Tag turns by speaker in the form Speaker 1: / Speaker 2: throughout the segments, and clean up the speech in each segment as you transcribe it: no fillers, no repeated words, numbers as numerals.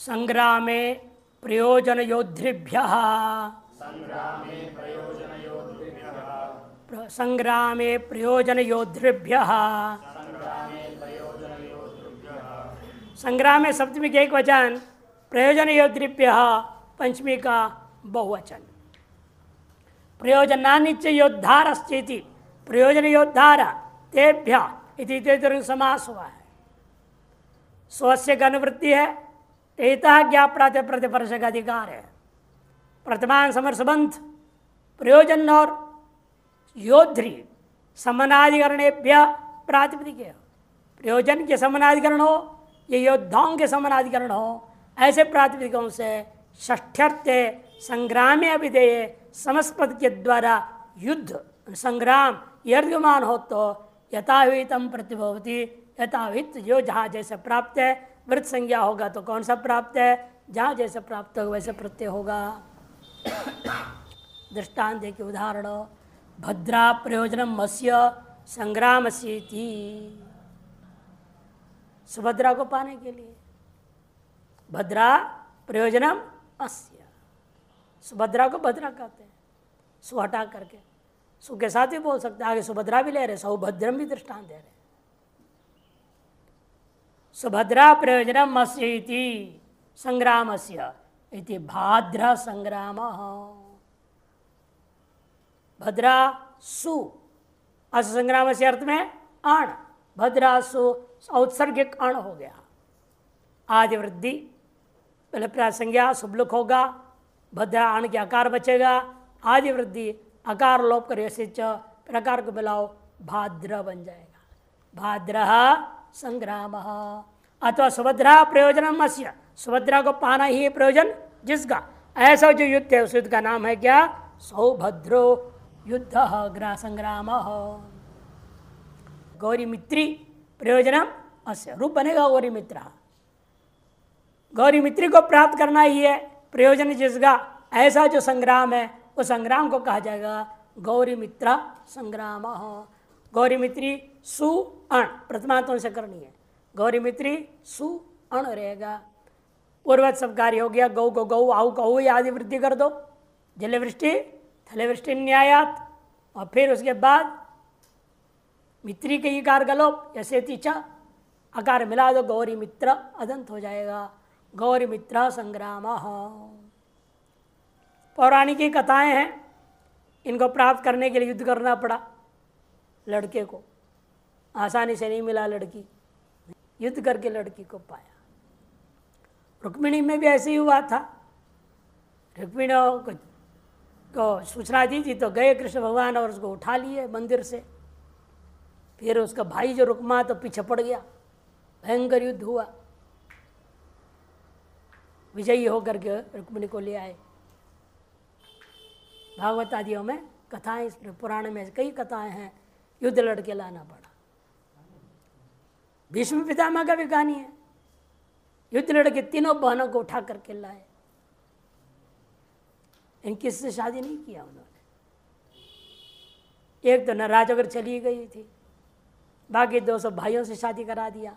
Speaker 1: संग्रामे प्रयोजन योद्धृभ्यः संग्रामे प्रयोजन योद्धृभ्यः संग्राम में सप्तमी के एक वचन, प्रयोजन योद्धृभ्यः पंचमी का बहुवचन। प्रयोजनानिच योद्धारश्चेति प्रयोजन योद्धार तेभ्य इति तृतीय समास हुआ है। स्वस्य का अनुवृत्ति है, तेता ज्ञाप्रात प्रतिपर्श का अधिकार है। वर्तमान समरसबंध प्रयोजन और योद्धि समनाधिकरणेभ्य प्रातिपदिक है। प्रयोजन के समनाधिकरण हो, ये योद्धाओं के समनाधिकरण हो, ऐसे प्रातिपदिकों से षष्ठ्यर्थ संग्रामे अभिधेय समस्पद के द्वारा युद्ध संग्राम यर्गमान हो तो यथावितम प्रतिभवती, यथावित जो जहाँ जैसे प्राप्त है, वृत्त संज्ञा होगा तो कौन सा प्राप्त है, जहाँ जैसे प्राप्त होगा वैसे प्रत्यय होगा। दृष्टांत के उदाहरण, भद्रा प्रयोजनम मत्स्य संग्रामस्येति, सुभद्रा को पाने के लिए भद्रा प्रयोजनम अस्य, सुभद्रा को भद्रा कहते हैं, सु हटा करके सु के साथ भी बोल सकते हैं, आगे सुभद्रा भी ले रहे, सौभद्रम भी दृष्टांत दे रहे। सुभद्रा प्रयोजनम अस्य इति संग्रामस्य इति भाद्र संग्राम। भद्रा सु अस संग्राम से अर्थ में अण, भद्रा सु औत्सर्गिक अण हो गया। आदि वृद्धि पहले प्रासंज्ञा शुभलुक होगा, भद्रा अण के आकार बचेगा, आदि वृद्धि अकार लोप कर प्रकार को मिलाओ भाद्र बन जाएगा। भाद्र संग्राम। अथवा सुभद्रा प्रयोजनम अस्य, सुभद्रा को पाना ही प्रयोजन जिसका, ऐसा जो युद्ध है उस युद्ध का नाम है क्या, सौभद्रो युद्ध ग्रह संग्राम। गौरी मित्री प्रयोजनम अस्य, रूप बनेगा गौरी मित्रा, गौरी मित्री को प्राप्त करना ही है प्रयोजन जिसका, ऐसा जो संग्राम है उस संग्राम को कहा जाएगा गौरी मित्रा संग्राम। गौरी मित्री सु अण प्रथमांतों से करनी है, गौरी मित्री सु अण रहेगा। पूर्वत सब कार्य हो गया, गौ को गौ, आऊ को आदि वृद्धि कर दो, जल वृष्टि थले वृष्टि न्यायात, और फिर उसके बाद मित्री के इकार गलोप ऐसे तीचा अकार मिला दो, गौरी मित्र अदंत हो जाएगा, गौरी मित्र संग्राम। पौराणिक कथाएं हैं, इनको प्राप्त करने के लिए युद्ध करना पड़ा। लड़के को आसानी से नहीं मिला, लड़की युद्ध करके लड़की को पाया। रुक्मिणी में भी ऐसे ही हुआ था, रुक्मिणी को सूचना दी थी तो गए कृष्ण भगवान और उसको उठा लिए मंदिर से। फिर उसका भाई जो रुक्मा तो पीछे पड़ गया, भयंकर युद्ध हुआ, विजयी होकर के रुक्मिणी को ले आए। भागवत आदियों में कथाएं, इस पुराण में कई कथाएं हैं, युद्ध लड़के लाना पड़ा। भीष्म पितामह का भी कहानी है, युद्ध लड़के तीनों बहनों को उठा करके लाए। इनकी से शादी नहीं किया उन्होंने, एक तो नाराज होकर चली गई थी, बाकी 200 भाइयों से शादी करा दिया।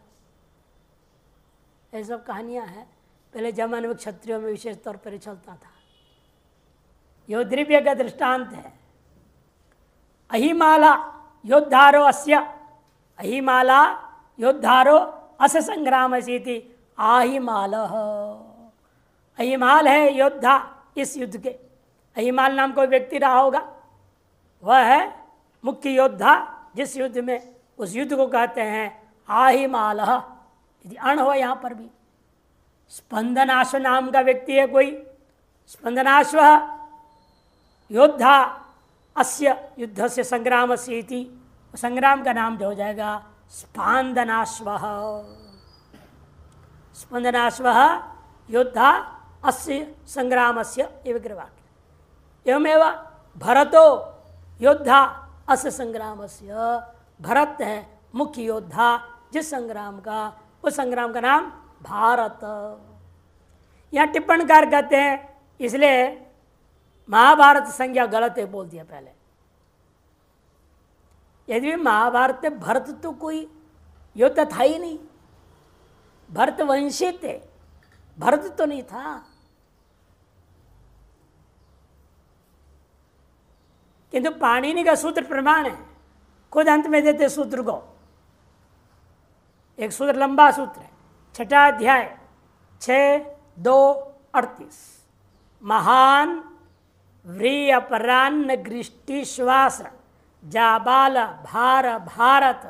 Speaker 1: ये सब कहानियां हैं, पहले जमाने में क्षत्रियों में विशेष तौर पर चलता था। योद्धृभ्य का दृष्टांत है, अहिमाला योद्धारो अस्य, अहिमाला योद्धारो अस संग्राम सीति आहिमाल। अहिमाल है योद्धा इस युद्ध के, अहिमाल नाम कोई व्यक्ति रहा होगा, वह है मुख्य योद्धा जिस युद्ध में, उस युद्ध को कहते हैं आहिमाल। यदि अण हो यहाँ पर भी। स्पंदनाश्व नाम का व्यक्ति है कोई, स्पंदनाश्व योद्धा अस्य युद्ध से संग्राम से इति, संग्राम का नाम जो हो जाएगा स्पंदनाश्व। स्पंदनाश्व योद्धा अस्य संग्राम से वाक्य। एवमेव भरतो योद्धा अस्य संग्राम से, भरत है मुख्य योद्धा जिस संग्राम का, उस संग्राम का नाम भारत। यहाँ टिप्पणकार कहते हैं इसलिए महाभारत संज्ञा गलत है बोल दिया पहले। यदि महाभारत में भरत तो कोई योद्धा था ही नहीं, भरत वंशी थे, भरत तो नहीं था। किंतु पाणिनि का सूत्र प्रमाण है, खुद अंत में देते सूत्र को। एक सूत्र लंबा सूत्र है, 6वां अध्याय 6:2:38 महान व्रीय अपरान्न गृष्टिश्वास जाबाल भार भारत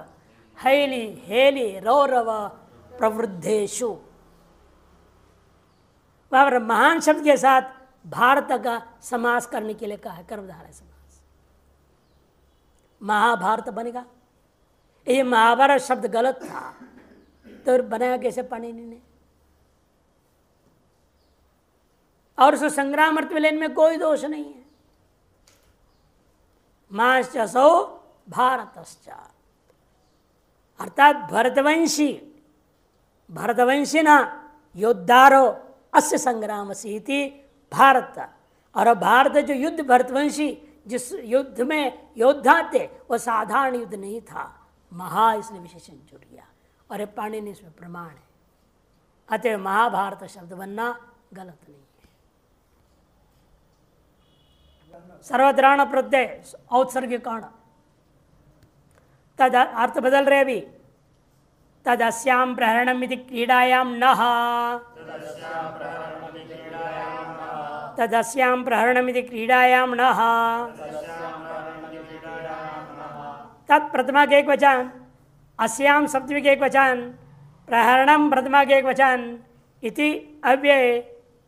Speaker 1: हैली हेली रौरव प्रवृद्धेशु। वहां पर महान शब्द के साथ भारत का समास करने के लिए कहा है, कर्मधारय समास। महाभारत बनेगा। ये महाभारत शब्द गलत था तो बनाया कैसे पाणिनि ने? और उस संग्राम अर्थ विलयन में कोई दोष नहीं है। माश्चसो भारतश्च अर्थात भरतवंशिना योद्धारो अस्य संग्राम सीति भारत। और भारत जो युद्ध भरतवंशी जिस युद्ध में योद्धा थे वह साधारण युद्ध नहीं था, महा इसने विशेषण जुड़ गया और ये पाणिनि इसमें प्रमाण है। अतः महाभारत शब्द बनना गलत नहीं है। सर्वद्राण प्रत्यय औत्सर्गिक कर्ण, तद अर्थ बदल रहे अभी। तदस्याम प्रहरणम इति क्रीडायाम नः, तदस्याम प्रहरणम इति क्रीडायाम नः। तत्प्रथमा के एक वचन, अस्याम सप्तमी के एक वचन, प्रहरणम प्रथमा के एक वचन, इति अव्यय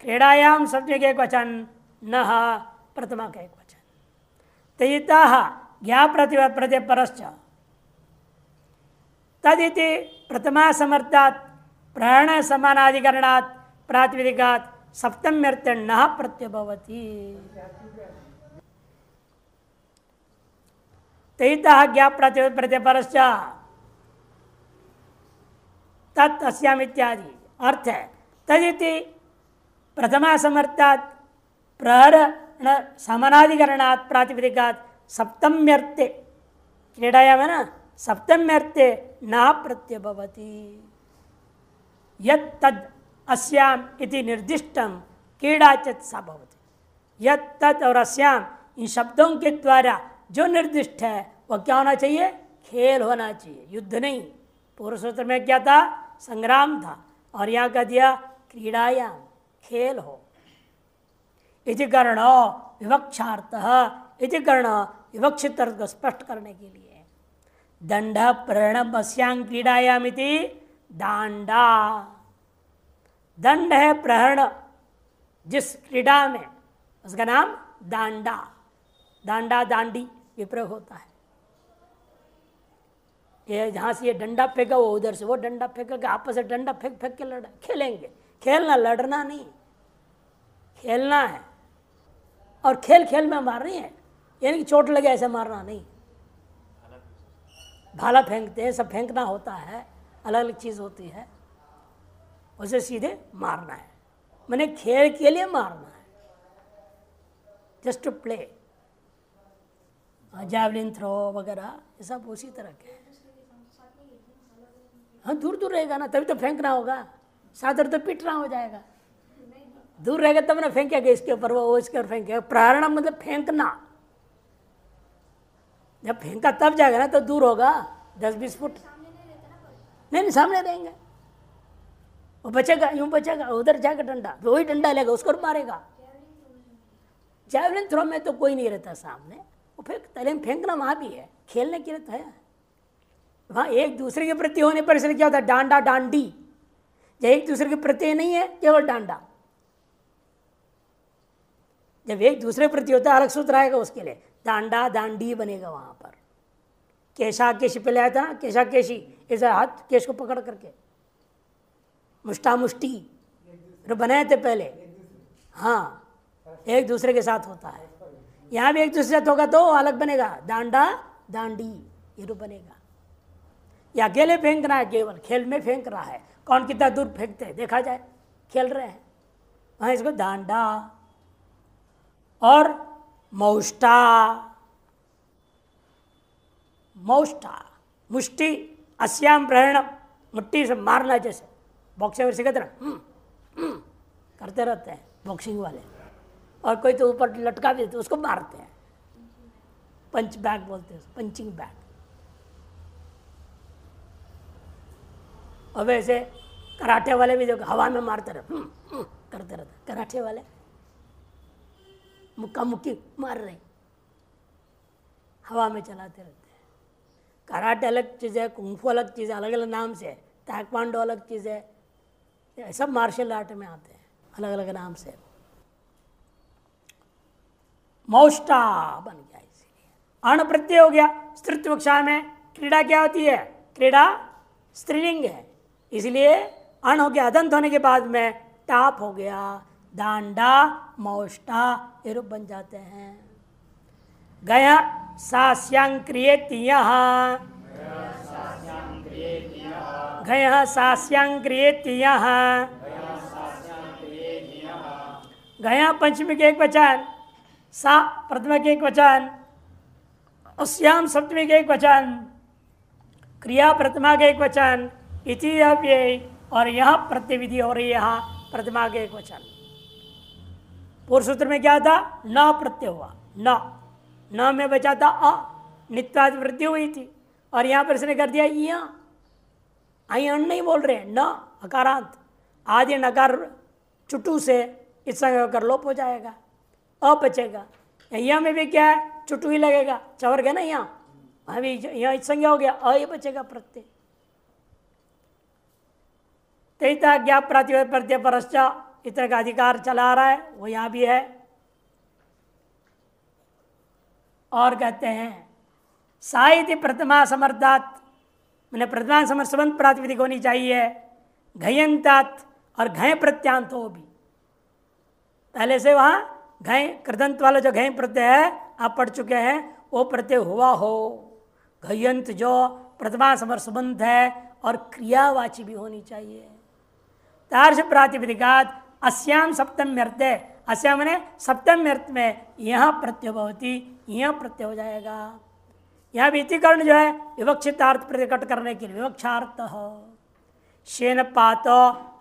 Speaker 1: क्रीडायाम सप्तमी के एक वचन, नः प्रथमा का एक वचन। तयितः ज्ञा प्रतिपद प्रत्यय परश्च तदिति प्रथमा समर्थात् प्रहरण समानाधिकरणात् प्रातिपदिकात् सप्तम्यर्थ नः प्रत्यय भवति। तयितः ज्ञा प्रतिपद प्रत्यय परश्च तत् अस्याम इत्यादि अर्थ है। तदिति प्रथमा समर्थात् प्रहरण समानाधिकरणात् प्रातिपदिकात् सप्तम्यर्थे क्रीडायाम है ना, सप्तम्यर्थे न प्रत्यय भवति। यत् तद् अस्याम इति निर्दिष्टम क्रीडाचित सा भवति। यत् तत् और अस्याम इन शब्दों के द्वारा जो निर्दिष्ट है वह क्या होना चाहिए? खेल होना चाहिए, युद्ध नहीं। पूर्व सूत्र में क्या था? संग्राम था, और यहाँ कह दिया क्रीडायाम, खेल हो। इति कर्ण विवक्षार्थ, इति कर्ण विवक्षित अर्थ को स्पष्ट करने के लिए दंड प्रणम अस्यांग क्रीडायाम इति दांडा। दंड है प्रहरण जिस क्रीडा में, उसका नाम दांडा। दांडा दांडी ये प्रयोग होता है। ये जहाँ से ये डंडा फेंका वो उधर से वो डंडा फेंका, आपस में डंडा फेंक फेंक के लड़ा खेलेंगे। खेलना, लड़ना नहीं, खेलना है। और खेल खेल में मारनी है, यानी कि चोट लगे ऐसे मारना नहीं। भाला फेंकते हैं, सब फेंकना होता है, अलग अलग चीज़ होती है। उसे सीधे मारना है, मैंने खेल के लिए मारना है, just to play. Javelin throw वगैरह ये सब उसी तरह के हैं। हाँ, दूर दूर रहेगा ना तभी तो फेंकना होगा, सादर तो पिटना हो जाएगा। दूर रहेगा तब ना फेंकेगा इसके ऊपर, वो इसके ऊपर फेंकेगा। प्रहरण मतलब फेंकना। जब फेंका तब जाएगा ना तो दूर होगा 10-20 फुट। नहीं, सामने रहेंगे, वो बचेगा, यूं बचेगा, उधर जाएगा डंडा, तो वही डंडा लेगा, उसको मारेगा। जैवलिन थ्रो में तो कोई नहीं रहता सामने, वो फेंकता, लेकिन फेंकना वहाँ भी है, खेलने के लिए तो है। वहाँ एक दूसरे के प्रति होने पर इसलिए क्या होता है? डांडा डांडी। जब एक दूसरे के प्रति नहीं है, केवल डांडा। जब एक दूसरे प्रति होता है अलग सूत्र आएगा उसके लिए, दांडा दांडी बनेगा वहां पर। केशा केशी पहले आया था ना, केशा केशी, ऐसे हाथ केश को पकड़ करके मुष्टा मुष्टी बनाए थे पहले। हाँ, एक दूसरे के साथ होता है। यहाँ भी एक दूसरे के साथ होगा तो अलग बनेगा, दांडा दांडी ये रूप बनेगा। या अकेले फेंकना है, केवल खेल में फेंक रहा है, कौन कितना दूर फेंकते हैं देखा जाए, खेल रहे हैं वहाँ, इसको दांडा। और मौष्टा, मौष्टा मुष्टि, अस्याम प्रहरण, मुट्ठी से मारना, जैसे बॉक्सिंग सिखाते ना, मारते रहते हैं बॉक्सिंग वाले, और कोई तो ऊपर लटका भी देते उसको मारते हैं, पंच बैग बोलते हैं, पंचिंग बैग। और वैसे कराटे वाले भी देखो हवा में मारते रहते करते रहते, कराटे वाले मुक्का मुक्की मार रहे, हवा में चलाते रहते हैं। कराटे अलग चीज़ है, कुंफू अलग चीज़ है, अलग अलग नाम से है, ताइक्वांडो अलग चीज़ है, सब मार्शल आर्ट में आते हैं अलग अलग नाम से। मौष्टा बन गया, इसीलिए अण प्रत्यय हो गया। स्त्रीत्व कक्षा में क्रीड़ा क्या होती है? क्रीड़ा स्त्रीलिंग है, इसलिए अण हो गया। अदंत होने के बाद में टाप हो गया, दांडा मौष्टा ये रूप बन जाते हैं। गया सास्यांग क्रियेतियः, गया सास्यांग क्रियेतियः, गया पंचमी के एक वचन, सा प्रथमा के एक वचन, अस्याम सप्तमी के एक वचन, क्रिया प्रथमा के एक वचन, इति अव्यय, और यह प्रत्यविधि हो रही है यहाँ प्रथमा के एक वचन। पूर्व सूत्र में क्या था? न प्रत्यय हुआ, न में बचा था अ, नित्यादि वृद्धि हुई थी, और यहाँ पर इसने कर दिया या, अण नहीं बोल रहे, न अकारांत, आदि नकार चुटू से इस संग कर लोप हो जाएगा, अ बचेगा। यहाँ में भी क्या है? चुटू ही लगेगा, चवर गया ना यहाँ, वहाँ भी यहाँ इस संज्ञा हो गया, अ ये बचेगा प्रत्यय। तैता ज्ञा प्रत्यय प्रत्यय परश्चा इतना का अधिकार चला आ रहा है, वो यहाँ भी है। और कहते हैं साहित्य प्रथमा समर्थात, मैंने प्रथमा समर्थ संबंध प्रातिपदिक होनी चाहिए, घयंतात और घय प्रत्यांत हो भी। पहले से वहां घय कृदंत वाला जो घय प्रत्यय है आप पढ़ चुके हैं, वो प्रत्यय हुआ हो। घयंत जो प्रथमा समर्थ संबंध है और क्रियावाची भी होनी चाहिए। तार्श प्रातिपदिकात अस्याम सप्तम अर्थ है, अस्याम ने सप्तम अर्थ में यह प्रत्यय भवती, यह प्रत्यय हो जाएगा। यहाँ भी इतिकरण जो है विवक्षितार्थ प्रकट करने के लिए विवक्षार्थ शयन पात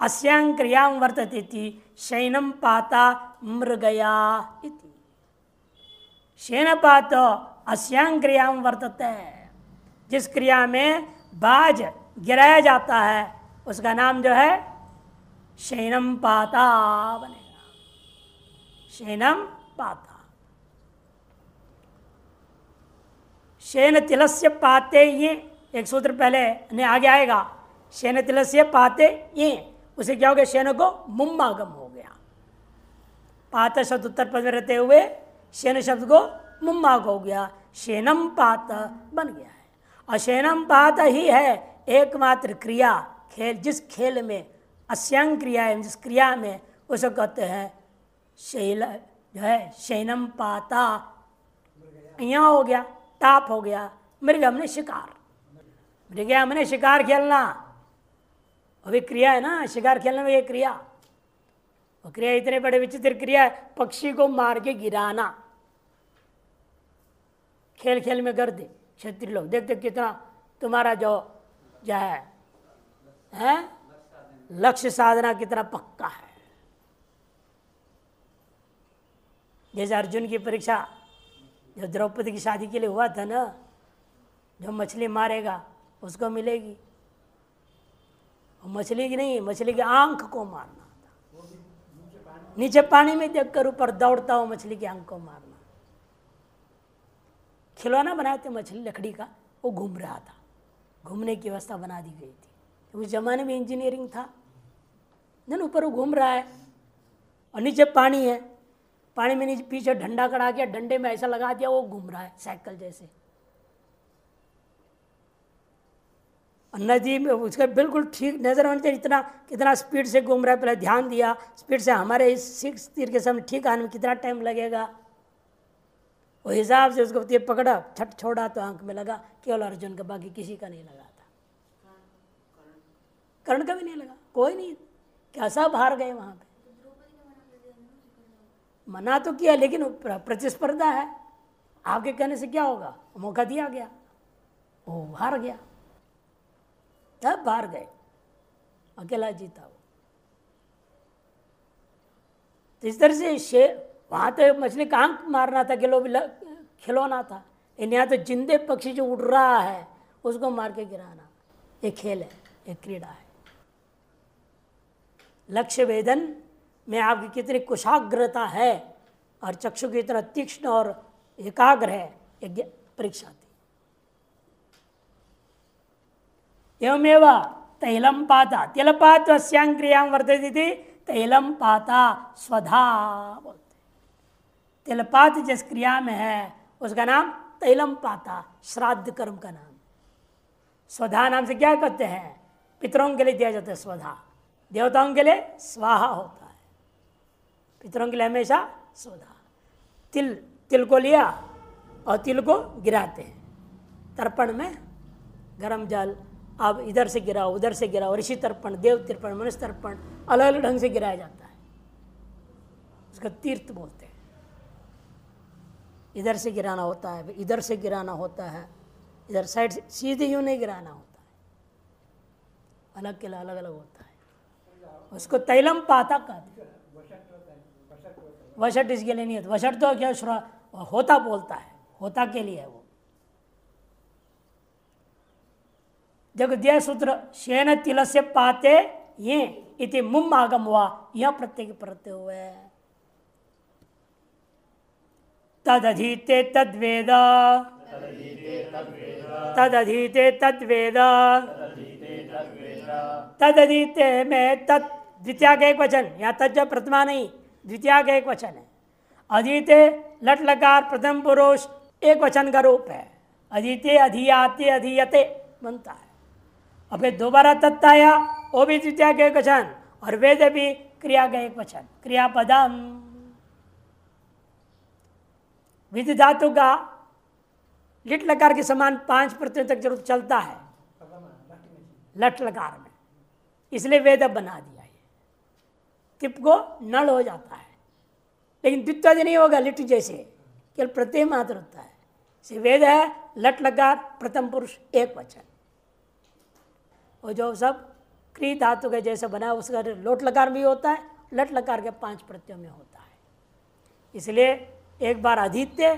Speaker 1: अस्यां क्रियां वर्तते इति शयनम पाता मृगया इति। शयन पात अस्यां क्रियां वर्तते, जिस क्रिया में बाज गिराया जाता है उसका नाम जो है शयनम पाता बनेगा, शयनम पाता। शयन तिलस्य पाते ये एक सूत्र पहले ने आगे आएगा, शयन तिलस्य पाते ये, उसे क्या हो गया? शयन को मुम्मागम हो गया। पात शब्द उत्तर पद में रहते हुए शयन शब्द को मुम्माग हो गया, शयनम पात बन गया है। और शयनम पात ही है एकमात्र क्रिया, खेल जिस खेल में अस्यांग क्रिया है, जिस क्रिया में उसे कहते हैं शैल जो है शयनम पाता। यहाँ हो गया ताप हो गया, मृगम ने शिकार, मृगम ने शिकार खेलना, अभी क्रिया है ना, शिकार खेलने में ये क्रिया, वो क्रिया इतने बड़े विचित्र क्रिया है, पक्षी को मार के गिराना खेल खेल में कर दे। क्षत्रिय लोग देखते कितना तुम्हारा जो है लक्ष्य साधना कितना पक्का है। जैसे अर्जुन की परीक्षा जो द्रौपदी की शादी के लिए हुआ था ना, जो मछली मारेगा उसको मिलेगी, मछली की नहीं, मछली की आंख को मारना था, नीचे पानी में देखकर ऊपर दौड़ता हो मछली की आंख को मारना। खिलौना बनाए थे मछली लकड़ी का, वो घूम रहा था, घूमने की व्यवस्था बना दी गई थी। उस जमाने में इंजीनियरिंग था ना, ऊपर वो घूम रहा है और नीचे पानी है, पानी में नीचे पीछे डंडा कड़ा के डंडे में ऐसा लगा दिया, वो घूम रहा है साइकिल जैसे। नदी में उसका बिल्कुल ठीक नजर होनी चाहिए, इतना कितना स्पीड से घूम रहा है, पहले ध्यान दिया स्पीड से हमारे इस 6 तीर के सामने ठीक आने में कितना टाइम लगेगा, वो हिसाब से उसको तीर पकड़ा, छट छोड़ा तो आंख में लगा, केवल अर्जुन का, बाकी किसी का नहीं लगा था, कर्ण का भी नहीं लगा, कोई नहीं, कैसा बाहर गए वहां पे। मना तो किया लेकिन प्रतिस्पर्धा है, आपके कहने से क्या होगा, मौका दिया गया, वो हार गया, तब बाहर गए, अकेला जीता वो। तो इस तरह से वहाँ तो मछली कहाँ मारना था, खिलौना था। यहाँ तो जिंदे पक्षी जो उड़ रहा है उसको मार के गिराना, ये खेल है, ये क्रीड़ा है। लक्ष्य वेदन में आपकी कितनी कुशाग्रता है और चक्षु की इतना तीक्ष्ण और एकाग्र है, ये परीक्षा थी। एवमेव तैलम पाता, तिलपात अस्यां क्रियां वर्तते थी, तैलम पाता स्वधा बोलते। तिलपात जिस क्रिया में है उसका नाम तैलम पाता, श्राद्ध कर्म का नाम। स्वधा नाम से क्या कहते हैं? पितरों के लिए दिया जाता है स्वधा, देवताओं के लिए स्वाहा होता है, पितरों के लिए हमेशा स्वधा। तिल को लिया और तिल को गिराते हैं तर्पण में, गरम जल, अब इधर से गिराओ उधर से गिराओ, ऋषि तर्पण, देव तर्पण, मनुष्य तर्पण, अलग अलग ढंग से गिराया जाता है, उसका तीर्थ बोलते हैं। इधर से गिराना होता है, इधर से गिराना होता है, इधर साइड से सीधे यूं नहीं गिराना होता है, अलग के लिए अलग अलग होता है। उसको तैलम पाता कहते हैं। वशट इसके लिए नहीं होता, वशट तो क्या होता बोलता है, होता के लिए है वो। जब दिया सूत्र शेन तिल से पाते ये इति मुम आगम हुआ, यह प्रत्येक प्रत्यय हुए। तदधीते तद्वेद, तदधीते तद्वेद, तदधीते में तत् द्वितीया का एक वचन, यहाँ तज प्रथमा नहीं, द्वितीया का एक वचन है। अधीते लट लकार प्रथम पुरुष एक वचन का रूप है। अधीते, अधियाते, अधियते बनता है। अब दोबारा तत्त आया, वो भी द्वितीया का एक वचन, और वेद भी क्रिया का एक वचन, क्रियापदम। विधि धातु का लिट लकार के समान 5 प्रत्ययों तक जरूर चलता है लट लकार में, इसलिए वेद बना दिया है। तिप को नल हो जाता है, लेकिन द्वित्वादि नहीं होगा लिट जैसे, केवल प्रत्यय मात्र होता है। से वेद है लट लकार प्रथम पुरुष एक वचन, और जो सब क्री धातु के जैसे बना उसका लोट लकार भी होता है, लट लकार के 5 प्रत्ययों में होता है। इसलिए एक बार आदित्य,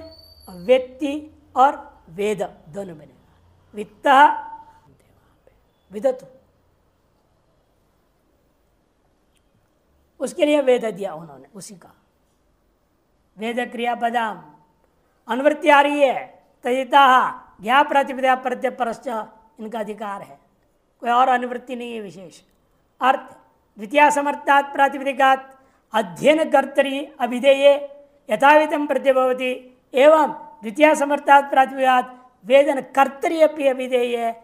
Speaker 1: व्यक्ति और वेद दोनों बनेगा। वित्त विदतु, उसके लिए वेद दिया उन्होंने, उसी का वेद क्रियापदाम। अनुवृत्ति आ रही है, तजिता ज्ञा प्रतिपदा प्रत्यय परश्च इनका अधिकार है, कोई और अनुवृत्ति नहीं है विशेष। अर्थ द्वितीय समर्थात् प्रातिपदिकात् अध्ययन कर्तरी अभिधेय यथाविधम प्रत्यय भवति, एवं द्वितीय समर्थात् प्रातिपदिकात् वेदन कर्तरी अपि अभिधेय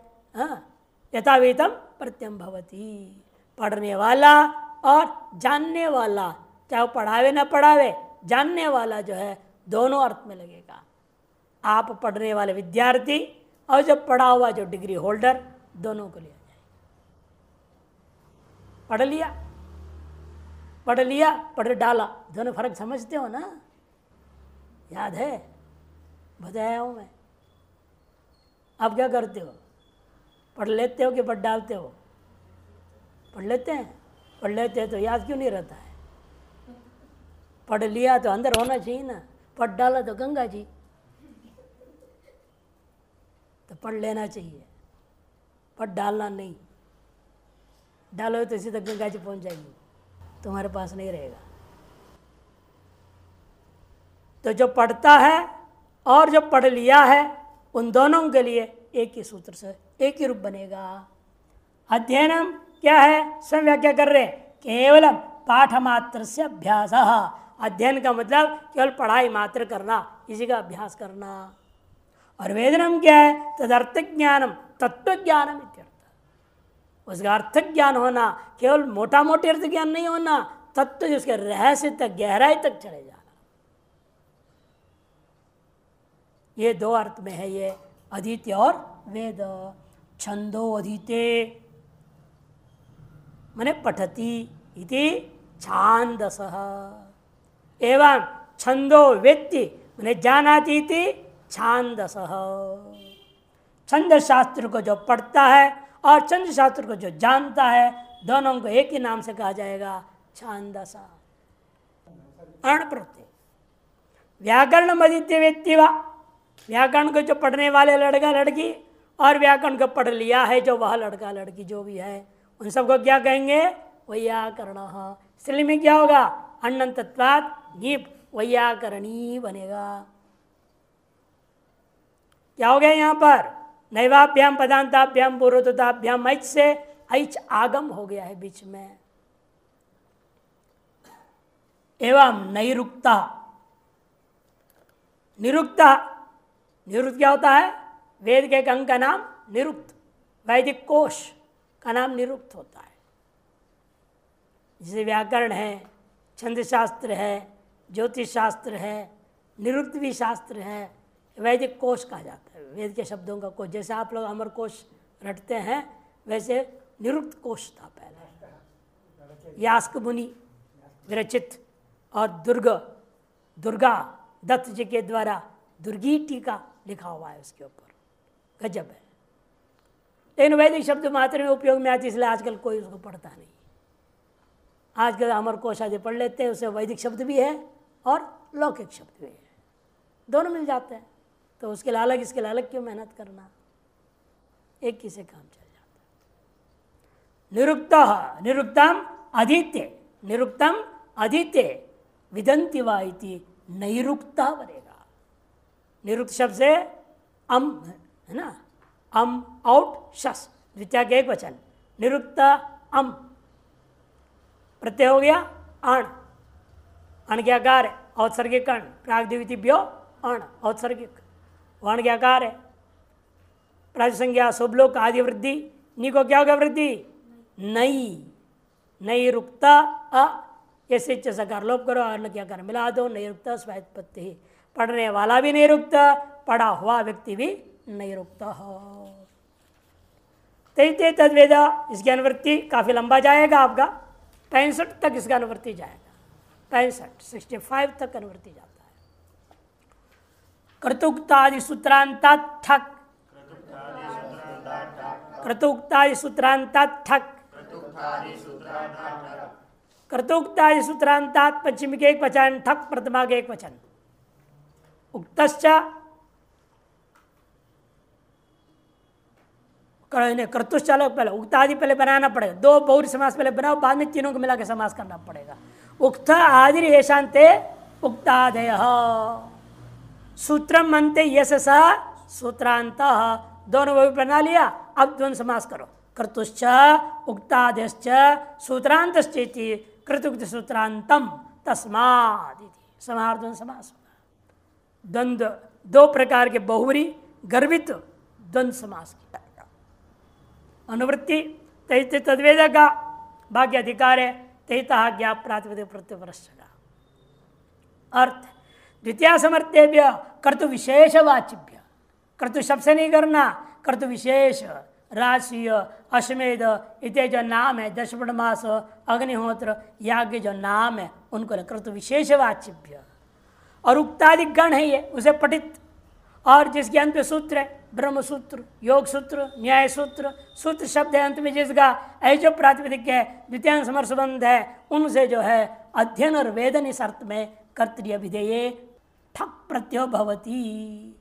Speaker 1: यथाविधम प्रत्यय भवति। पढ़ने वाला और जानने वाला, चाहे वो पढ़ावे ना पढ़ावे, जानने वाला जो है दोनों अर्थ में लगेगा। आप पढ़ने वाले विद्यार्थी और जो पढ़ा हुआ जो डिग्री होल्डर, दोनों को लिया जाएगा। पढ़ लिया, पढ़ डाला, दोनों फर्क समझते हो ना? याद है, बताया हूं मैं। आप क्या करते हो? पढ़ लेते हो कि पढ़ डालते हो? पढ़ लेते हैं। पढ़ लेते हैं तो याद क्यों नहीं रहता है? पढ़ लिया तो अंदर होना चाहिए ना, पढ़ डाला तो गंगा जी, तो पढ़ लेना चाहिए, पढ़ डालना नहीं। डालो तो इसी तक गंगा जी पहुंच जाएगी, तुम्हारे पास नहीं रहेगा। तो जो पढ़ता है और जो पढ़ लिया है, उन दोनों के लिए एक ही सूत्र से एक ही रूप बनेगा। अध्ययनम क्या है? स्वयं व्याख्या कर रहे, केवलम पाठ मात्र से अभ्यास। अध्ययन का मतलब केवल पढ़ाई मात्र करना, इसी का अभ्यास करना। और वेदनम क्या है? तदर्थ ज्ञानम, तत्व ज्ञानम इत्यर्थ। उसका अर्थ ज्ञान होना, केवल मोटा मोटे अर्थ ज्ञान नहीं होना, तत्व जिसके रहस्य तक, गहराई तक चले जाना। ये दो अर्थ में है ये अधीत्य और वेद। छंदो अधीते माने पठती इति छांदसः, एवं छंदो वेत्ति माने जानाति इति छांदसः। छंद शास्त्र को जो पढ़ता है और छंद शास्त्र को जो जानता है, दोनों को एक ही नाम से कहा जाएगा छांदसा। अण प्रत्यय। व्याकरण मदित्य व्यक्ति वा, व्याकरण को जो पढ़ने वाले लड़का लड़की और व्याकरण को पढ़ लिया है जो वह लड़का लड़की जो भी है उन सबको क्या कहेंगे? वैयाकरण। इसलिए में क्या होगा? अण्णन्तत्वात् ङीप वैयाकरणी बनेगा। क्या हो गया यहाँ पर? नैवाभ्याम पदांताभ्याम पूर्वोत्ताभ्याम ऐच से ऐच आगम हो गया है बीच में। एवं नैरुक्ता, निरुक्ता, निरुक्त क्या होता है? वेद के एक अंग का नाम निरुक्त, वैदिक कोश का नाम निरुक्त होता है। जैसे व्याकरण है, छंद शास्त्र है, ज्योतिष शास्त्र है, निरुक्त भी शास्त्र है, वैदिक कोश कहा जाता है। वेद के शब्दों का कोश, जैसे आप लोग अमर कोश रटते हैं वैसे निरुक्त कोश था पहले। यास्क मुनि विरचित और दुर्गा दत्त जी के द्वारा दुर्गी टीका लिखा हुआ है उसके ऊपर, गजब है। लेकिन वैदिक शब्द मात्र में उपयोग में आती, इसलिए आजकल कोई उसको पढ़ता नहीं। आजकल अमर कोश आदि पढ़ लेते हैं, उससे वैदिक शब्द भी है और लौकिक शब्द भी है, दोनों मिल जाते हैं। तो उसके लिए अलग इसके लिए अलग क्यों मेहनत करना, एक ही से काम चल जाता है। निरुक्त निरुक्तम अधीत्य, निरुक्तम अधीत्य विदंति वा इति नैरुक्ता बनेगा। निरुक्त शब्द से अम है ना, अम आउट शस द्वितीया के एक वचन, निरुक्त अम प्रत्यय हो गया अण, अण क्या कार है? औत्सर्गिक अण, प्राग्दिवितिभ्यो अण औत्सर्गिक, वर्ण क्या कार है? प्रातिसंज्ञा शुभलोक आदि वृद्धि, नी को क्या होगा वृद्धि? नई, नई रुकता अ, ऐसे सकार लोप करो और क्या कर मिला दो, नई रुकता स्वायत्पत्ति। पढ़ने वाला भी नहीं रुकता, पढ़ा हुआ व्यक्ति भी नहीं रुकता हो। तैते तद्वेदा, इसकी अनुवृत्ति काफी लंबा जाएगा आपका, 65 तक इसका अनुवृत्ति जाएगा, 65 तक अनुवृत्ति जाता है। कर्तुक्तादि सूत्रांतात ठक, कर्तुक्तादि सूत्रांतात ठक, कर्तुक्तादि सूत्रांतात पश्चिम के एक वचन, ठक प्रथमा के एक वचन। उक्तश्च कर्तुश्च पहले, उक्तादि पहले बनाना पड़ेगा, दो बहुरी समास पहले बनाओ, बाद में तीनों को मिला के समास करना पड़ेगा। उक्त आदि येषान्ते उक्तादयः, सूत्रम अन्ते यश स सूत्रांतः, दोनों वो बना लिया। अब द्वंद्व समास करो, कर्तुश्च उक्तादयश्च सूत्रांतश्चेति कृतुक्त सूत्रांतम तस्मात् इति, समाहार द्वंद्व समास होगा। द्वंद्व दो प्रकार के बहुरी गर्भित द्वंद्व समास किया जाएगा। अनुवृत्ति तैते तद्वेद का भाग्य अधिकार है, तैता ज्ञा प्रातिपदिक प्रत्यवश्य का अर्थ। द्वितीय समर्थ्यभ्य कर्तु विशेषवाचिभ्य, कर्तु शब्द से नहीं करना, कर्तु विशेष राशि अश्वमेध इत्यादि जो नाम है, दशपर्ण मास अग्निहोत्र याज्ञ जो नाम है उनको कर्तु विशेषवाचिभ्य। और उक्तादि गण है ये, उसे पठित, और जिसके अंत में सूत्र है, ब्रह्म सूत्र, योग सूत्र, न्याय सूत्र, सूत्र शब्द है अंत में जिसका ऐ जो प्रातिपदिक है, द्वितीय समर संबंध है, उनसे जो है अध्ययन और वेदन इस अर्थ में कर्तृ विधेय ठक प्रत्यय भवती,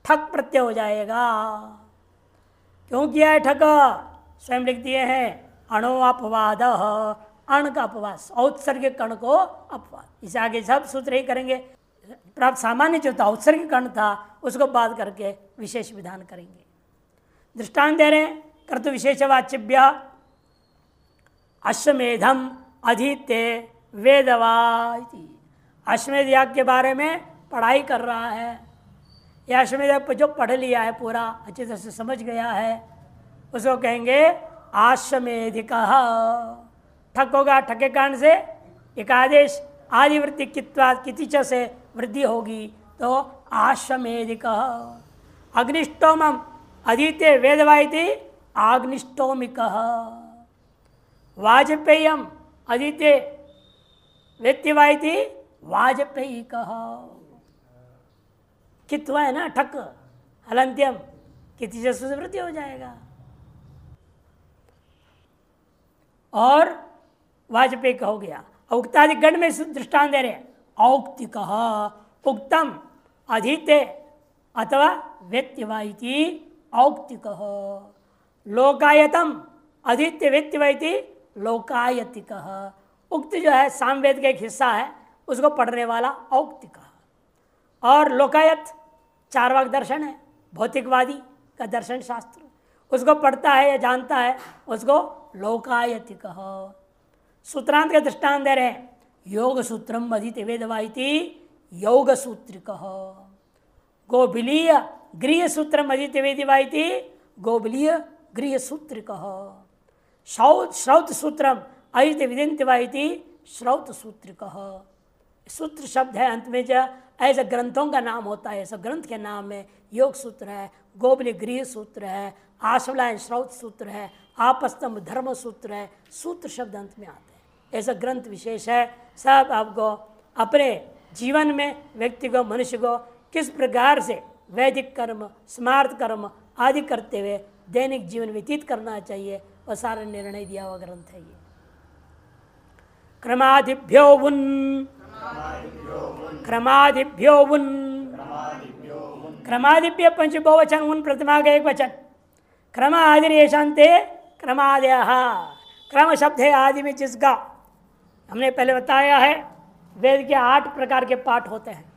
Speaker 1: ठक प्रत्यय हो जाएगा। क्यों किया है ठक? स्वयं लिख दिए हैं, अणो अपवाद, अण का अपवाद, औत्सर्गिक कण को अपवाद। इसे आगे सब सूत्र ही करेंगे। प्राप्त सामान्य जो था औत्सर्गिक कण था उसको बात करके विशेष विधान करेंगे। दृष्टांत दे रहे, कर्तु विशेषवाचिभ्य अश्वमेधम अधीते वेदवा, अश्वमेध याग के बारे में पढ़ाई कर रहा है, या अश्वमेध जो पढ़ लिया है पूरा अच्छी तरह से समझ गया है, उसको कहेंगे आश्वमेधिकः। ठक होगा, ठक के कारण से एक आदेश आदिवृत्ति कित्वात् कितिच से वृद्धि होगी तो आश्वमेधिकः। अग्निष्टोमम अधीते वेदवा इति आग्निष्टोमिकः। वाजपेयम अधीते वेत्तिवा इति वाजपेयिकः। कित्वा है ना ठक, हलंत्यम कितिच से वृद्धि हो जाएगा। और वाजपेयी का हो गया। उक्तादि गण में दृष्टांत दे रहे हैं, औक्तिक उक्तम अधीते अथवा व्यक्तिवाइति औक्तिक लोकायतम अधीत्य व्यक्तिवाइति लोकायतिक। उक्त जो है सामवेद का एक हिस्सा है, उसको पढ़ने वाला औक्तिक। और लोकायत चार्वाक दर्शन है, भौतिकवादी का दर्शन शास्त्र, उसको पढ़ता है या जानता है उसको लोकायतिक। सूत्रांत के दृष्टांत दे रहे हैं, योग सूत्रम अधीत वेदवाइति योग सूत्रिक। गोबिलीय गृह सूत्रम अधीत वेदवाइति गोबिलीय गृह सूत्रिक। श्रौत सूत्रम अधीत विदिंतवाइति श्रौत सूत्रिक। सूत्र शब्द है अंत में, जो ऐसे ग्रंथों का नाम होता है, सब ग्रंथ के नाम में योग सूत्र है, गोबली गृह सूत्र है, आशवलायन श्रौत सूत्र है, आपस्तंभ धर्म सूत्र है, सूत्र शब्द अंत में आते हैं। ऐसा ग्रंथ विशेष है। सब आपको अपने जीवन में व्यक्ति को, मनुष्य को किस प्रकार से वैदिक कर्म, स्मार्त कर्म आदि करते हुए दैनिक जीवन व्यतीत करना चाहिए, वह सारा निर्णय दिया हुआ ग्रंथ है ये। क्रमादिभ्यो वुन क्रमादिभ्यो वुन क्रमादिभ्य पंच बहुवचन, उन प्रतिमा का एक वचन। क्रम आदि शांते क्रमादय। क्रम शब्द है आदि में जिसका हमने पहले बताया है। वेद के 8 प्रकार के पाठ होते हैं।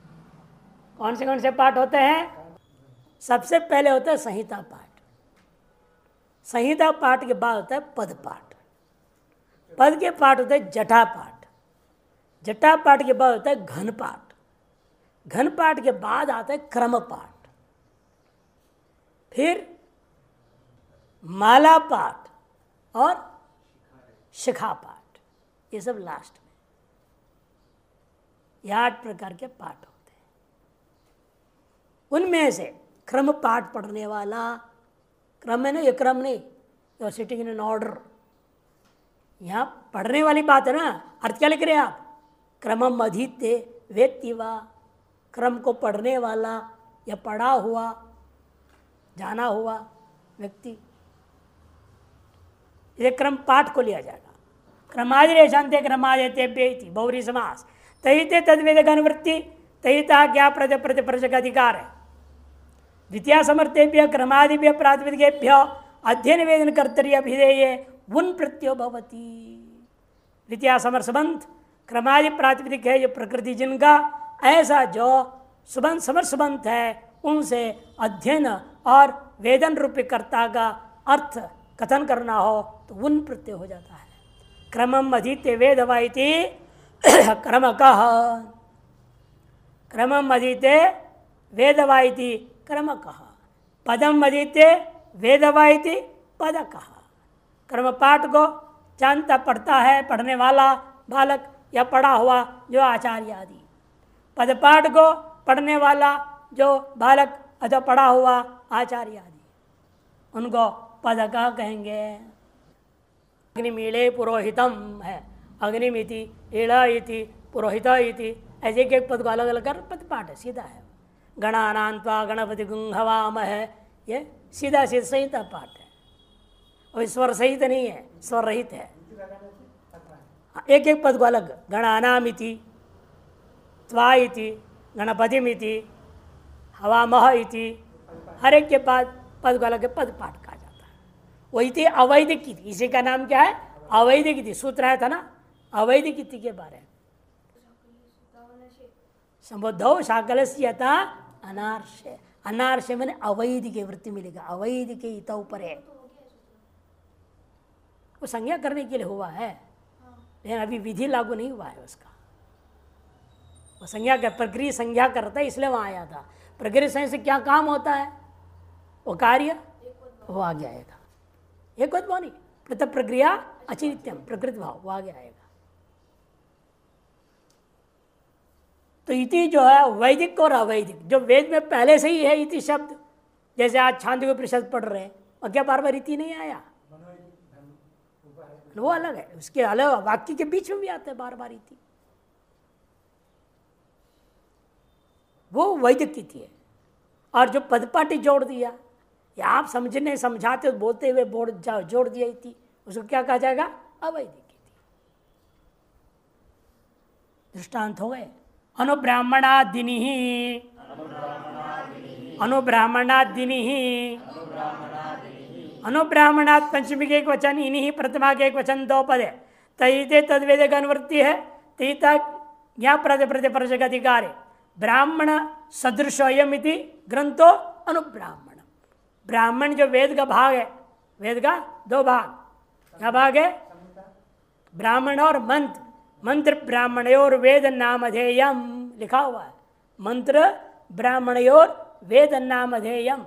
Speaker 1: कौन से पाठ होते हैं? सबसे पहले होता है संहिता पाठ। संहिता पाठ के बाद होता है पद पाठ। पद के पाठ होता है जटा पाठ। जटा पाठ के बाद होता है घन पाठ। घन पाठ के बाद आता है क्रम पाठ। फिर माला पाठ और शिखा पाठ, ये सब लास्ट में। ये 8 प्रकार के पाठ होते हैं। उनमें से क्रम पाठ पढ़ने वाला, क्रम में नहीं, ये क्रम नहीं, you are sitting in an order. यहाँ पढ़ने वाली बात है ना। अर्थ क्या लिख रहे हैं आप? क्रमम अधीत्य वेत्ति वा, क्रम को पढ़ने वाला या पढ़ा हुआ, जाना हुआ व्यक्ति, ये क्रम पाठ को लिया जाएगा। क्रमादिरे शांति क्रमादित्यभ्य बहुरी समास तहिते तद्वेद अनुवृत्ति तहिता क्या प्रतिप्रतिप्रश का अधिकार है। द्वितीय समर्थेभ्य क्रमादिभ्य प्रातिपदिकेभ्य अध्ययन वेदन कर्तव्य अभिधेय उन प्रत्यो भवति। द्वितीय समर संबंध क्रमादि प्रातिपदिक है, जो प्रकृति जिनका ऐसा जो सुबंध समर संबंध है, उनसे अध्ययन और वेदन रूपी कर्ता का अर्थ कथन करना हो तो उन प्रत्यय हो जाता है। क्रमम अधीत्य वेदवाइति क्रम कह, क्रमम अधीत्य वेदवाइति क्रम कह, पदम अधीत्य वेदवाइति पद कह। क्रम पाठ को जानता पढ़ता है पढ़ने वाला बालक या पढ़ा हुआ जो आचार्य आदि। पद पाठ को पढ़ने वाला जो बालक अथवा पढ़ा हुआ आचार्य आदि, उनको पद का कहेंगे। अग्निमीले पुरोहितम है, अग्निमिति ईड़ा इति पुरोहित इति, ऐसे एक पद को अलग अलग कर पद पाठ है, सीधा है। गणानान्त्वा गणपति गुंहवाम है, ये सीधा सीधा संहिता पाठ है। और स्वर सहित नहीं है, स्वर रहित है। एक एक पद को अलग, गणानामिति त्वा इति गणपतिमिति हवामह इति, हर एक के बाद पद को अलग पद पाठ कहा जाता है। वही थी अवैधिक इति, इसी का नाम क्या है? अवैधिक इति। सूत्र है था ना अवैधिक इति के बारे में। संबोधो शाकलस्य यथा अनार्षे, अनार्षे मैंने अवैधिक वृत्ति मिलेगा, अवैधिक इत ऊपर है, वो संज्ञा करने के लिए हुआ है, लेकिन अभी विधि लागू नहीं हुआ है उसका। वो संज्ञा कर, प्रक्रिया संज्ञा करता है, इसलिए वहाँ आया था। प्रक्रिया संज्ञा से क्या काम होता है? वो कार्य वो आगे आएगा। एक भाव नहीं, पृथक प्रक्रिया अचिनित्यम प्रकृति भाव, वो आगे आएगा। तो इति जो है वैदिक और अवैधिक, जो वेद में पहले से ही है इति शब्द, जैसे आज छांदोग्य उपनिषद पढ़ रहे हैं, और क्या बार बार इति नहीं आया? वो अलग है, उसके अलग वाक्य के बीच में भी आता है बार बार इति, वो वैदिक इति है। और जो पदपाटी जोड़ दिया, या आप समझने समझाते बोलते हुए जोड़ दिया इति, उसको क्या कहा जाएगा? अवैधिक इति। दृष्टांत हो गए अनुब्राह्मणादिनी अनुब्राह्मणादिनी अनुब्राह्मणात् पंचमी के एक वचन, इन्हीं प्रथमा के एक वचन दो पद है। तईते तद्वेद का अनुवृत्ति है। तईता ज्ञा प्रतिपरश का अधिकार है। ब्राह्मण सदृश अयमिति ग्रंथो अनुब्राह्मण। ब्राह्मण जो वेद का भाग है, वेद का दो भाग, क्या भाग है? ब्राह्मण और मंत्र। मंत्र ब्राह्मणयोर वेद नामधेयम लिखा हुआ है। मंत्र ब्राह्मणयोर वेद नामधेयम।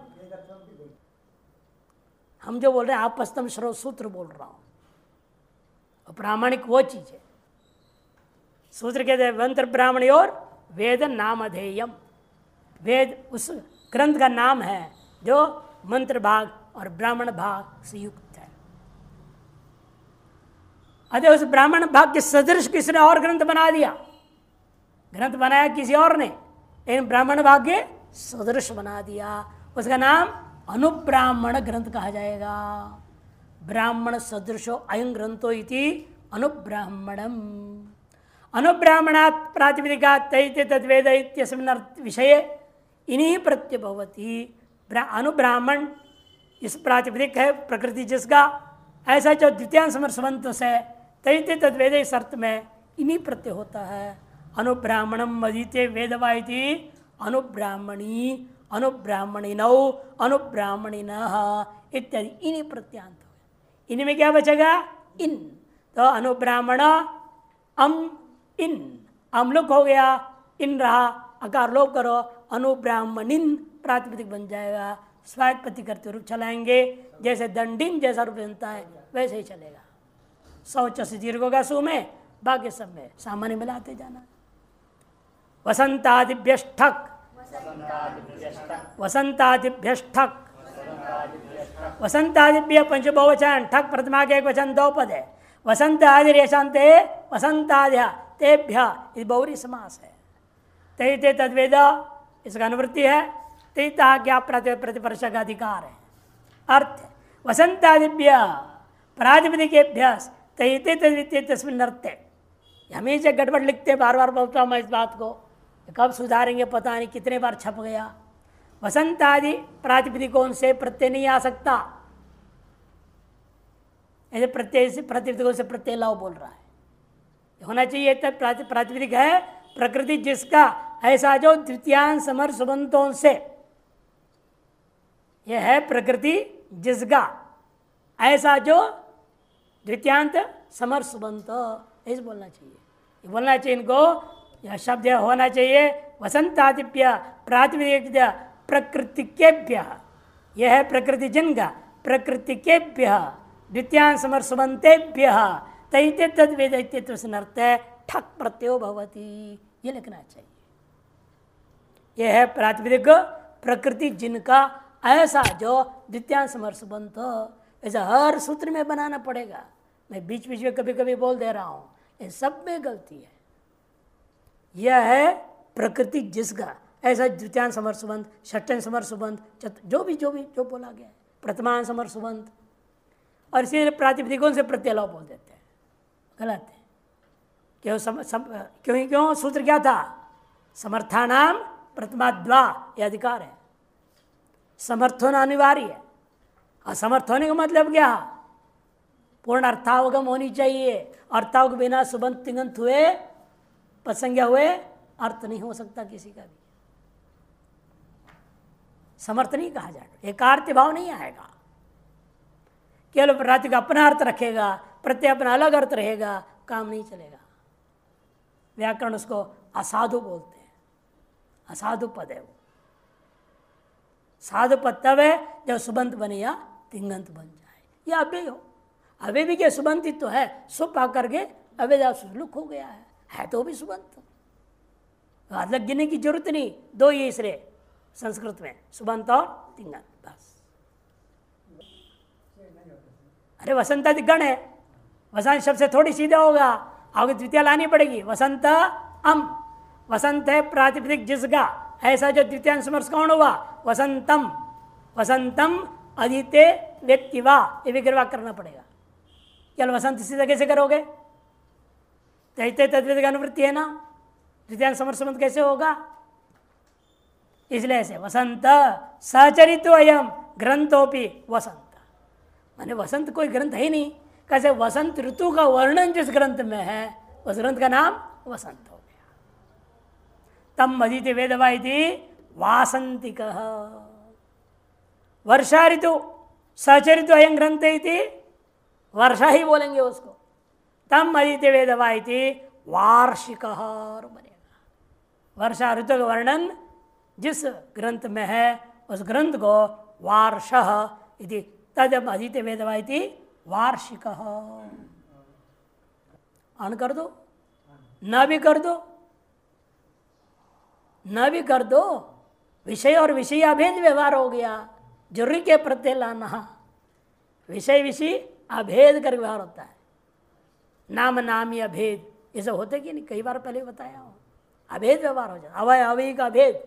Speaker 1: हम जो बोल रहे हैं आपस्तम श्रोत सूत्र बोल रहा हूं, और प्रामाणिक वो चीज है। सूत्र कहते हैं मंत्र ब्राह्मणयोर वेद नामधेयम। वेद उस ग्रंथ का नाम है जो मंत्र भाग और ब्राह्मण भाग से युक्त है। अतः उस ब्राह्मण भाग के सदृश किसने और ग्रंथ बना दिया, ग्रंथ बनाया किसी और ने, लेकिन ब्राह्मण भाग के सदृश बना दिया। उसका नाम अनुब्राह्मण ग्रंथ कहा जाएगा। ब्राह्मण सदृशो अयं ग्रंथो इति अनुब्राह्मणम। अनुब्राह्मणात् प्रातिपदिका तैते तद्वेद इत्यस्मिन् विषये इन्हीं प्रत्यभवति। अनुब्राह्मण इस प्रातिपदिक है प्रकृति जिसका, ऐसा जो द्वितीयांश समर्थ से तैते तद्वेद इस अर्थ में इन्हीं प्रत्यय होता है। अनुब्राह्मणम मदीते वेदवा इति अनुब्राह्मणी अनुब्राह्मणिनौ अनुब्राह्मणिनः इत्यादि इन्हीं प्रत्यांत हुए। इनमें क्या बचेगा? इन। तो अनुब्राह्मण अम इन, अमलुक हो गया, इन रहा, अकार लोप करो, अनुब्राह्मणिन प्रातिपदिक बन जाएगा। स्वायत्पत्ति करते रूप चलाएंगे, जैसे दंडिन जैसा रूप बनता है वैसे ही चलेगा। शौच से दीर्घ होगा सु में, बाकी सब में सामान्य मिलाते जाना। वसंतादिभ्यष्ठक वसंतादिभ्यष्ठक वसंतादिभ्य पंचबहुवचन, ठक प्रथमा के एक वचन दो पद है। वसंत आदि रेशांते वसंताद्य तेभ्य, ये बहुरी समास है। तैते तद्वेद इसका अनुवृत्ति है। तैता क्या प्रतिपरश का अधिकार है। अर्थ वसंतादिभ्य प्रातिपदिकेभ्य तैते तद्वितीय तस्मिन् अर्थे। हमेशा गड़बड़ लिखते, बार बार बोलता हूँ मैं इस बात को, कब सुधारेंगे पता नहीं, कितने बार छप गया। वसंत आदि प्रातिपदिकों से प्रत्यय नहीं आ सकता। ऐसे प्रत्यय से प्रातिपदिकों से प्रत्यय लाओ बोल रहा है, होना चाहिए। तब प्रातिपदिक है प्रकृति जिसका, ऐसा जो द्वितीयांश समर सुबंतों से, यह है प्रकृति जिसका, ऐसा जो द्वितीयांत समर सुबंत, ऐसे बोलना चाहिए। ये बोलना चाहिए इनको, यह शब्द होना चाहिए वसंतादिभ्य प्रातिपदिक प्रकृतिकेभ्य। यह है प्रकृति जिनका, प्रकृतिकेभ्य द्वितीयांश समर सुबंतेभ्य तैते तद्वेद इत्यर्थ ठक प्रत्यो भवति, ये लिखना चाहिए। यह है प्रातिपदिक प्रकृति जिनका, ऐसा जो द्वितीयांश समर सुबंत। ऐसा हर सूत्र में बनाना पड़ेगा। मैं बीच बीच में कभी कभी बोल दे रहा हूं, ये सब में गलती है। यह है प्रकृति जिसका, ऐसा द्वितीयांश समर सुबंध, षष्ठांश समर सुबंध, जो बोला गया है, प्रथमांश समर सुबंध, और इसी प्रातिपदिकों से प्रत्यय बोल देते हैं, गलत है। क्यों सूत्र क्या था? समर्थानाम प्रथमाद्वा, यह अधिकार है। समर्थ होना अनिवार्य है। असमर्थ होने का मतलब क्या? पूर्ण अर्थावगम होनी चाहिए। अर्थावगम बिना सुबंत तिंगंत हुए, पसंज्ञा हुए, अर्थ नहीं हो सकता किसी का भी। समर्थ नहीं कहा जाएगा, एकार्थ भाव नहीं आएगा। केवल प्रातिपदिक अपना अर्थ रखेगा, प्रत्यय अपना अलग अर्थ रहेगा, काम नहीं चलेगा। व्याकरण उसको असाधु बोलते हैं, असाधु पद है वो। साधु पद तब है जब सुबंत बने या तिंगंत बन जाए। या अव्यय हो, अव्यय भी क्या सुबंतित तो है, सुप आकर के अव्यय सुलुक हो गया है तो भी सुबंत। अलग गिनने की जरूरत नहीं, दो ही इसलिए संस्कृत में, सुबंत और तिंगंत, बस। अरे वसंतादि गण है, वसंत शब्द से थोड़ी सीधा होगा, आगे द्वितीय लानी पड़ेगी। वसंत अम, वसंत है प्रातिपदिक जिसका, ऐसा जो द्वितीयांश समर्थ कौन हुआ? वसंतम। वसंतम अदिते व्यक्तिवा, ये विग्रह करना पड़ेगा। केवल वसंत सीधा कैसे करोगे? तैते तद्वेद का अनुवृत्ति है ना, द्वितीयांश समर्थ कैसे होगा? इसलिए ऐसे वसंत सचरितो अयम ग्रंथोपि वसंत, माने वसंत कोई ग्रंथ है ही नहीं। कैसे वसंत ऋतु का वर्णन जिस ग्रंथ में है उस ग्रंथ का नाम वसंत हो गया। तम अदिति वेदवा इति वासंतिक, वर्षा ऋतु सचरितो अयम ग्रंथ इति वर्षा ही बोलेंगे उसको। तम अदिति वेदवा इति वार्षिक बनेगा। वर्षा ऋतु का वर्णन जिस ग्रंथ में है उस ग्रंथ को वार्ष इति तद अदिति वेदवा इति वार्षिक। अन कर दो, न भी कर दो, न भी कर दो, विषय और विषय अभेद व्यवहार हो गया। जरूरी के प्रत्यय लाना, विषय विषय अभेद कर व्यवहार होता है। नाम नामी अभेद ये सब होते कि नहीं, कई बार पहले बताया हो। अभेद व्यवहार हो जाता, अवय अवयवी का अभेद,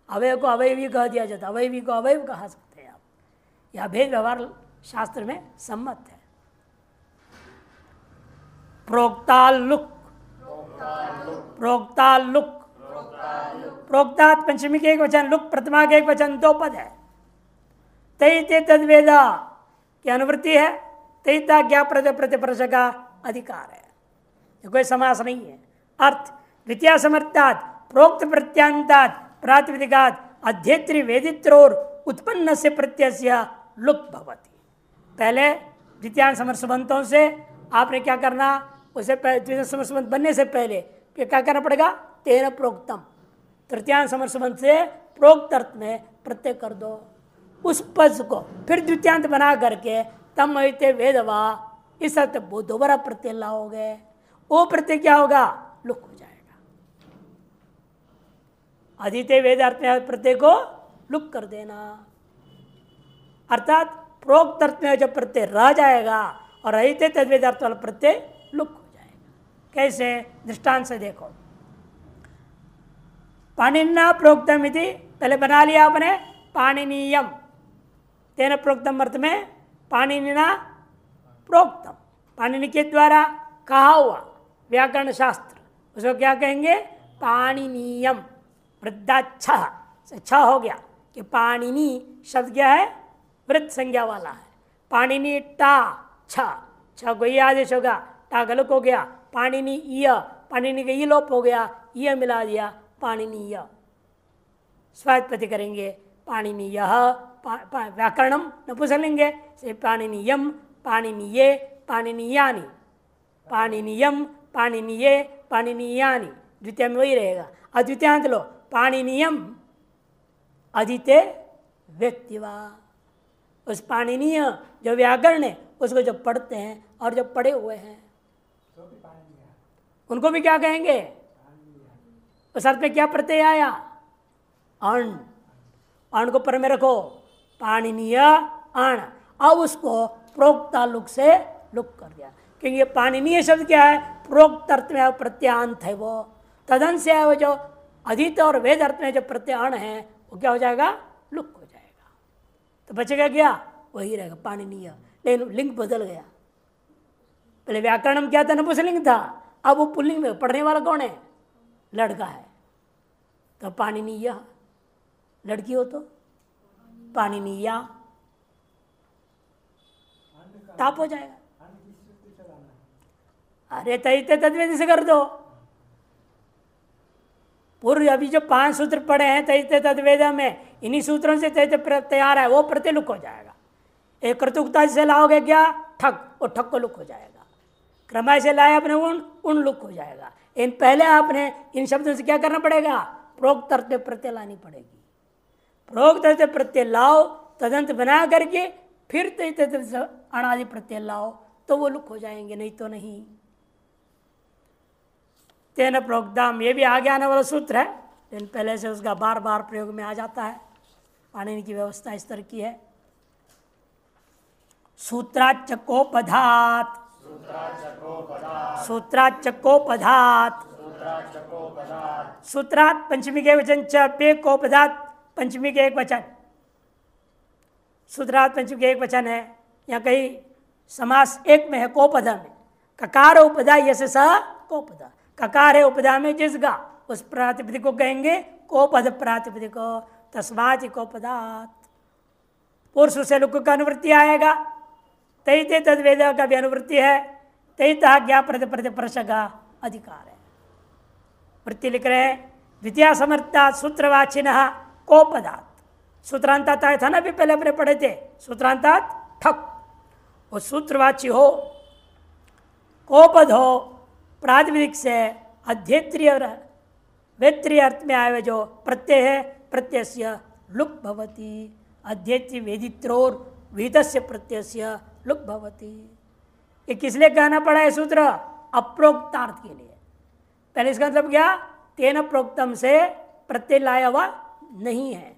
Speaker 1: अवय को अवयवी कह दिया जाता, अवयवी को अवयव कहा सकते हैं आप। यह अभेद व्यवहार शास्त्र में सम्मत है। प्रोक्तालुक, प्रोक्तालुक, प्रोक्तात् पंचमी के एक वचन, लुक प्रथमा के एक वचन, दो पद है। तैते तद्वेदा की अनुवृत्ति है, तैता ज्ञा प्रतिपर्श का अधिकार है, कोई समास नहीं है। अर्थ द्वितीय समर्थात् प्रोक्त प्रत्यांतात् प्रातिपदिकात् अध्येत्री वेदित्रोर उत्पन्न से प्रत्यय लुक भवति। पहले द्वितीय समर्थ संबंधों से आपने क्या करना, उसे द्वितीय समर्थ संबंध बनने से पहले क्या करना पड़ेगा? तेन प्रोक्तम, तृतीय समर्थ संबंध से प्रोक्त अर्थ में प्रत्यय कर दो उस पद को, फिर द्वितीयांत बना करके तम अयते वेदवा इस अर्थ दोबारा प्रत्यय लाओगे, वो प्रत्यय क्या होगा? लुक हो जाएगा। अदिते वेद अर्थ में प्रत्यय को लुक कर देना, अर्थात प्रोक्त अर्थ में जब प्रत्यय रह जाएगा और अयते तद्वेद अर्थ वाला प्रत्यय लुक हो जाएगा। कैसे? दृष्टांत से देखो। पाणिनिना प्रोक्तम इति पहले बना लिया आपने, पाणिनीयम, तेन प्रोक्तम अर्थ में पाणिनिना प्रोक्तम, पाणिनि के द्वारा कहा हुआ व्याकरण शास्त्र, उसको क्या कहेंगे? पाणिनीयम। वृद्धाच्छ छ हो गया कि पाणिनि शब्द क्या है? वृद्ध संज्ञा वाला है। पाणिनि टा छ कोई आदेश होगा, टा गलत हो गया। पाणिनि य, पाणिनि का ई लोप हो गया, य मिला दिया, पाणिनीय। स्वायत्पति करेंगे पाणिनीय, व्याकरणम नपुंसकलिंगे से पाणिनीयम, पाणिनीये, पाणिनीयानि, पाणिनीयम, पाणिनीये, पाणिनीयानि, द्वितीय में वही रहेगा। अद्वितीयांत लो, पाणिनीयम अदिते व्यक्तिवा। उस पाणिनीय जो व्याकरण है उसको जो पढ़ते हैं और जो पढ़े हुए हैं उनको भी क्या कहेंगे? उस अर्थ में क्या प्रत्यय आया? अण, अण को पर में रखो, पाणिनीय अण। अब उसको प्रोक्ता लुक से लुक कर दिया, क्योंकि पाणिनीय शब्द क्या है? प्रोक्त अर्थ में प्रत्यांत है, वो तदन से वो जो अधित और वेद अर्थ में जो प्रत्यय अण है वो क्या हो जाएगा? लुक हो जाएगा। तो बचेगा क्या? वही रहेगा पाणिनीय, लेकिन लिंग बदल गया। पहले व्याकरण क्या था? नपुंसकलिंग था, अब वो पुल्लिंग में पढ़ने वाला कौन है? लड़का है, तो पाणिनीय। लड़की हो तो पाणिनीया, ताप हो जाएगा। अरे तैते तद्वेद से कर दो। पूर्व अभी जो 5 सूत्र पढ़े हैं तैते तद्वेद में, इन्हीं सूत्रों से तैते तैयार है, वो प्रत्यय लुक हो जाएगा। एक कर्तुकता से लाओगे क्या? ठक, वो ठक को लुक हो जाएगा। क्रमय से लाए अपने उन लुक हो जाएगा। इन पहले आपने इन शब्दों से क्या करना पड़ेगा? प्रोक्त अर्थ में प्रत्यय लानी पड़ेगी। प्रोक्त अर्थ में प्रत्यय लाओ, तदंत बना करके फिर अणादि प्रत्यय लाओ, तो वो लुक हो जाएंगे, नहीं तो नहीं। तेन प्रोक्तम, ये भी आगे आने वाला सूत्र है, लेकिन पहले से उसका बार बार प्रयोग में आ जाता है। पाणिनि की व्यवस्था इस तरह की है। सूत्राच्चकोपधात, सूत्राच्चकोपधात, सूत्रात पंचमी के वचन च पे कोपधात पंचमी के एक वचन। सूत्रात पंचमी के एक वचन है, या कहीं समास एक में है कोपधा में, ककार उपधा यश स कोपधा। ककार है उपदा में जिसका, उस प्रातिपदिक को कहेंगे कोपद प्रातिपदिक, तस्मात् कोपदात। पुरुष से लुक का अनुवृत्ति आएगा, तई ते तद वेद का भी अनुवृत्ति है, तई तह ज्ञा प्रतिप्रश का अधिकार है। वृत्ति लिख रहे हैं द्वितीय समर्थात सूत्रवाचिन कोपदात। सूत्रांतात आया था ना, भी पहले अपने पढ़े थे, सूत्रांतात ठक, वो सूत्रवाची हो, कोपद हो, प्रातिपदिक से अध्येत्रीय और वेत्रीय अर्थ में आए जो प्रत्यय है, प्रत्यय लुक भवती, अध्येत्रीय वेदित्रोर विहितस्य प्रत्यय लुक भवती। ये किस लिए कहना पड़ा है सूत्र? अप्रोक्तार्थ के लिए। पहले इसका मतलब क्या? तेन प्रोक्तम से प्रत्यय लाया हुआ नहीं है,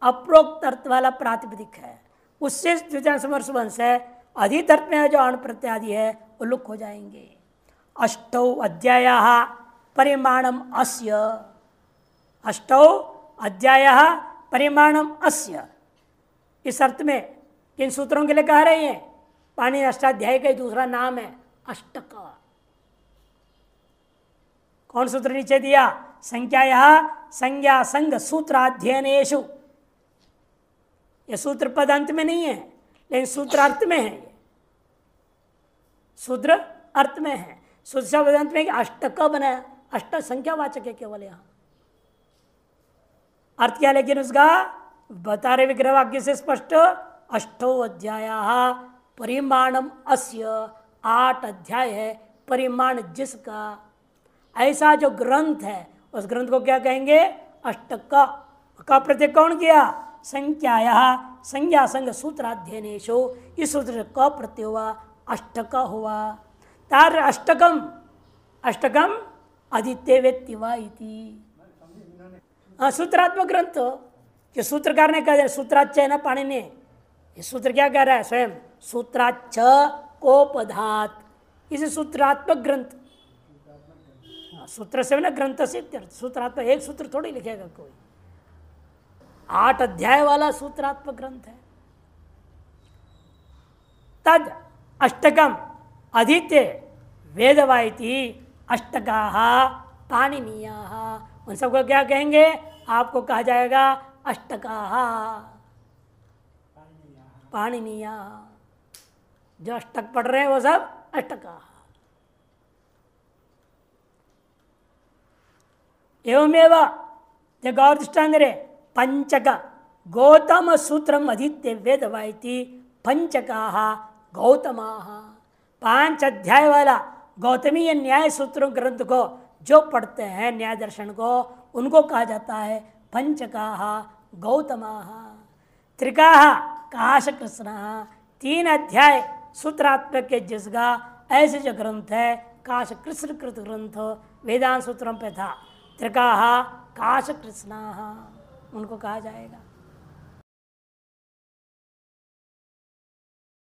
Speaker 1: अप्रोक्त अर्थ वाला प्रातिपदिक है, उससे द्वितीय समर्थ से अधित अर्थ में जो अण प्रत्यय आदि है वो लुक हो जाएंगे। अष्टौ अध्यायः परिमाणम अस्य, अष्टौ अध्यायः परिमाणम अस्य, इस अर्थ में किन सूत्रों के लिए कह रहे हैं? पाणिनि अष्टाध्याय का दूसरा नाम है अष्टक। कौन सूत्र नीचे दिया? संख्याया संज्ञा संग सूत्राध्ययनेषु। यह सूत्र पद अंत में नहीं है, लेकिन सूत्र अर्थ में है। ये सूत्र अर्थ में है। सूत्र शब्द अंत में अष्टक बनाया, अष्ट संख्यावाचक है केवल यहां। अर्थ क्या? लेकिन उसका बता रहे विग्रह वाक्य से स्पष्ट, अष्टो अध्यायः परिमाणम अस्य, 8 अध्याय है परिमाण जिसका। ऐसा जो ग्रंथ है उस ग्रंथ को क्या कहेंगे? अष्टक। का प्रत्यय कौन किया? संख्याया संज्ञा संग सूत्राध्ययनेषु, इस सूत्र से क प्रत्यय हुआ, अष्टक हुआ। तार अष्टकम, अष्टकम आदित्य वेत्ति वा इति। सूत्रात्मक ग्रंथ जो सूत्रकार ने कहा, सूत्राच्च है ना पाणिनि, ये सूत्र क्या कह रहा है स्वयं? सूत्राच्च कोपधात, इसे सूत्रात्मक ग्रंथ। सूत्र से ना ग्रंथ से सूत्रात्मक, एक सूत्र थोड़ी लिखेगा कोई, 8 अध्याय वाला सूत्रात्मक ग्रंथ है। तद अष्टकम अधीत्य वेदवाइति अष्टकाः पाणिनीयाः, उन सबको क्या कहेंगे? आपको कहा जाएगा अष्टकाः पाणिनीयाः। जो अष्टक पढ़ रहे हैं वो सब अष्टकाः। एवमेव जो गौर दृष्टांत रे पंचक गौतम सूत्रम अधीत्य वेदवाइति पंचकाः गौतमाः। 5 अध्याय वाला गौतमीय न्याय सूत्रों ग्रंथ को जो पढ़ते हैं, न्याय दर्शन को, उनको कहा जाता है पंचकाः गौतमाः। त्रिकाः काश कृष्णाः, 3 अध्याय सूत्रात्मक के जिसका ऐसे जो ग्रंथ है, काश कृष्ण कृत ग्रंथ वेदांत सूत्रों पे था, त्रिकाः काश कृष्णाः, उनको कहा जाएगा।